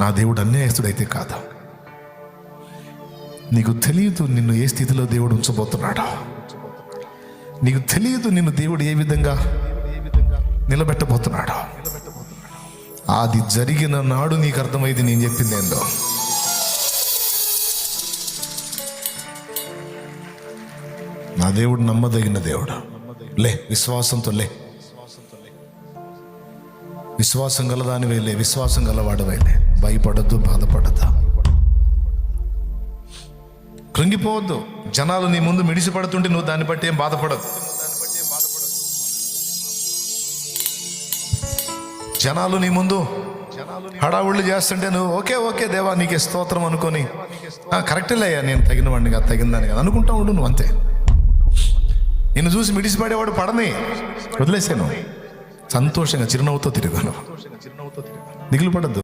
నా దేవుడు అన్యాయస్తుడైతే కాదు. నీకు తెలియదు నిన్ను ఏ స్థితిలో దేవుడు ఉంచబోతున్నాడో. నీకు తెలియదు నిన్ను దేవుడు ఏ విధంగా నిలబెట్టబోతున్నాడో. అది జరిగిన నాడు నీకు అర్థమైంది నేను చెప్పింది ఏందో. నా దేవుడు నమ్మదగిన దేవుడు. లే, విశ్వాసంతో లే. విశ్వాసం గలదానివై లే, విశ్వాసం గలవాడవై లే. భయపడద్దు, బాధపడద్దు, కృంగిపోవద్దు. జనాలు నీ ముందు మిడిసిపడుతుంటే నువ్వు దాన్ని బట్టి ఏం బాధపడదు. జనాలు నీ ముందు హడావుళ్ళు చేస్తుంటే నువ్వు ఓకే ఓకే దేవా నీకే స్తోత్రం అనుకొని కరెక్టేలే అయ్యా, నేను తగిన వాడిని కాదు, తగిందని కాదు అనుకుంటా ఉండు. నువ్వు అంతే. నిన్ను చూసి మిడిసిపడేవాడు పడని వదిలేసాను. సంతోషంగా చిరునవ్వుతో తిరిగాను. దిగులు పడద్దు.